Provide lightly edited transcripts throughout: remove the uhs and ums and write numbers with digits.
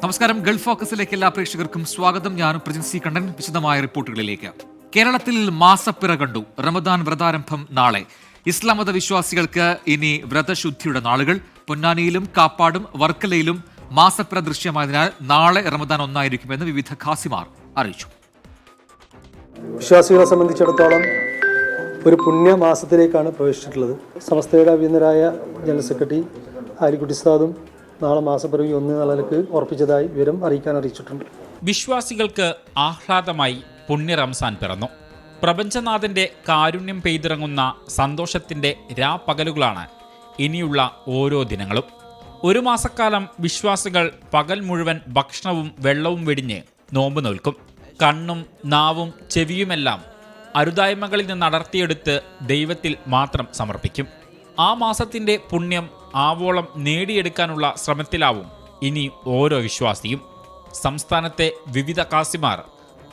നമസ്കാരം. ഗൾഫ് ഫോക്കസിലേക്ക് എല്ലാ പ്രേക്ഷകർക്കും സ്വാഗതം. ഞാൻ പ്രജിൻസി കണ്ണൻ. വിശദമായ റിപ്പോർട്ടുകളിലേക്ക്. കേരളത്തിൽ മാസപ്പിറ കണ്ടു. റമദാൻ വ്രതാരംഭം നാളെ. ഇസ്ലാം മത വിശ്വാസികൾക്ക് ഇനി വ്രതശുദ്ധിയുടെ നാളുകൾ. പൊന്നാനിയിലും കാപ്പാടും വർക്കലയിലും മാസപ്പിറ ദൃശ്യമായതിനാൽ നാളെ റമദാൻ ഒന്നായിരിക്കുമെന്ന് വിവിധ ഖാസിമാർ അറിയിച്ചു. വിശ്വാസികളെ സംബന്ധിച്ചിടത്തോളം ഒരു പുണ്യമാസത്തിലേക്കാണ് പ്രവേശിച്ചിട്ടുള്ളത്. സമസ്തയുടെ അഭിനന്ദരായ ജനറൽ സെക്രട്ടറി ആലിക്കുട്ടി ഉസ്താദും നാളെ മാസപ്പിറവി 1 നിലക്ക് ഉറപ്പിച്ചതായി വിവരം അറിയിച്ചിട്ടുണ്ട്. വിശ്വാസികൾക്ക് ആഹ്ലാദമായി പുണ്യ റംസാൻ പിറന്നു. പ്രപഞ്ചനാഥന്റെ കാരുണ്യം പെയ്തിറങ്ങുന്ന സന്തോഷത്തിന്റെ രാപ്പകലുകളാണ് ഇനിയുള്ള ഓരോ ദിനങ്ങളും. ഒരു മാസക്കാലം വിശ്വാസികൾ പകൽ മുഴുവൻ ഭക്ഷണവും വെള്ളവും വെടിഞ്ഞ് നോമ്പ് നോൽക്കും. കണ്ണും നാവും ചെവിയുമെല്ലാം അരുതായ്മകളിൽ നിന്ന് അടർത്തിയെടുത്ത് ദൈവത്തിൽ മാത്രം സമർപ്പിക്കും. ആ മാസത്തിന്റെ പുണ്യം ആവോളം നേടിയെടുക്കാനുള്ള ശ്രമത്തിലാവും ഇനി ഓരോ വിശ്വാസിയും. സംസ്ഥാനത്തെ വിവിധ ഖാസിമാർ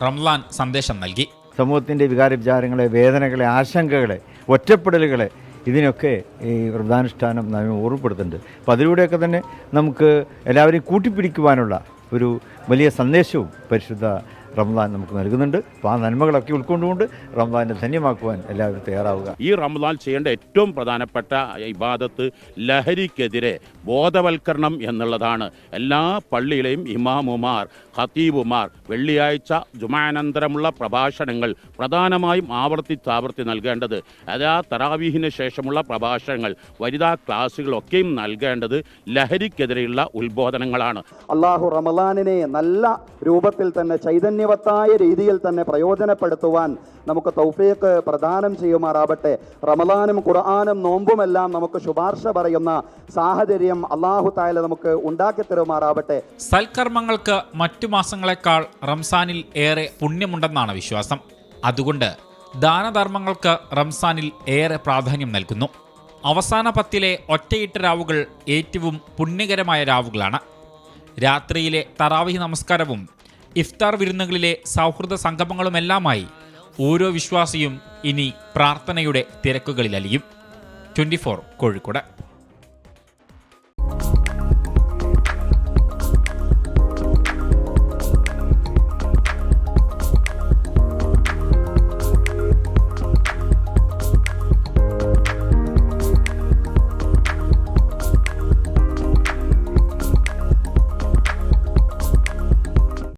റംലാൻ സന്ദേശം നൽകി. സമൂഹത്തിൻ്റെ വികാരവിചാരങ്ങളെ, വേദനകളെ, ആശങ്കകളെ, ഒറ്റപ്പെടലുകളെ ഇതിനൊക്കെ ഈ വ്രതാനുഷ്ഠാനം നാം ഓർമ്മപ്പെടുത്തുന്നുണ്ട്. അപ്പോൾ അതിലൂടെയൊക്കെ തന്നെ നമുക്ക് എല്ലാവരെയും കൂട്ടിപ്പിടിക്കുവാനുള്ള ഒരു വലിയ സന്ദേശവും പരിശുദ്ധ റംസാൻ നമുക്ക് നൽകുന്നുണ്ട്. അപ്പോൾ ആ നന്മകളൊക്കെ ഉൾക്കൊണ്ടുകൊണ്ട് റംസാനെ ധന്യമാക്കുവാൻ എല്ലാവരും തയ്യാറാവുക. ഈ റംസാൻ ചെയ്യേണ്ട ഏറ്റവും പ്രധാനപ്പെട്ട ഇബാദത്ത് ലഹരിക്കെതിരെ ബോധവൽക്കരണം എന്നുള്ളതാണ്. എല്ലാ പള്ളിയിലെയും ഇമാമുമാർ, ഖതീബുമാർ വെള്ളിയാഴ്ച ജുമാനന്തരമുള്ള പ്രഭാഷണങ്ങൾ പ്രധാനമായും ആവർത്തി നൽകേണ്ടത്. അതാ തറാവീഹിന് ശേഷമുള്ള പ്രഭാഷണങ്ങൾ, വനിതാ ക്ലാസുകളൊക്കെയും നൽകേണ്ടത് ലഹരിക്കെതിരെയുള്ള ഉത്ബോധനങ്ങളാണ്. അള്ളാഹു റമളാനിനെ നല്ല രൂപത്തിൽ തന്നെ ചൈതന്യവത്തായ രീതിയിൽ തന്നെ പ്രയോജനപ്പെടുത്തുവാൻ നമുക്ക് തൗഫീഖ് പ്രദാനം ചെയ്യുമാറാവട്ടെ. റമളാനും ഖുർആനും നോമ്പുമെല്ലാം നമുക്ക് ശുപാർശ പറയുന്ന സാഹചര്യം അല്ലാഹു തആല നമുക്ക് ഉണ്ടാക്കി തരുമാറാവട്ടെ. സൽക്കർമ്മങ്ങൾക്ക് മറ്റു മാസങ്ങളെക്കാൾ റംസാനിൽ ഏറെ പുണ്യമുണ്ടെന്നാണ് വിശ്വാസം. അതുകൊണ്ട് ദാനധർമ്മങ്ങൾക്ക് റംസാനിൽ ഏറെ പ്രാധാന്യം നൽകുന്നു. അവസാന 10 ഒറ്റയിട്ട രാവുകൾ ഏറ്റവും പുണ്യകരമായ രാവുകളാണ്. രാത്രിയിലെ തറാവീഹ് നമസ്കാരവും ഇഫ്താർ വിരുന്നുകളിലെ സൗഹൃദ സംഗമങ്ങളുമെല്ലാമായി ഓരോ വിശ്വാസിയും ഇനി പ്രാർത്ഥനയുടെ തിരക്കുകളിലലിയും. 24 കോഴിക്കോട്.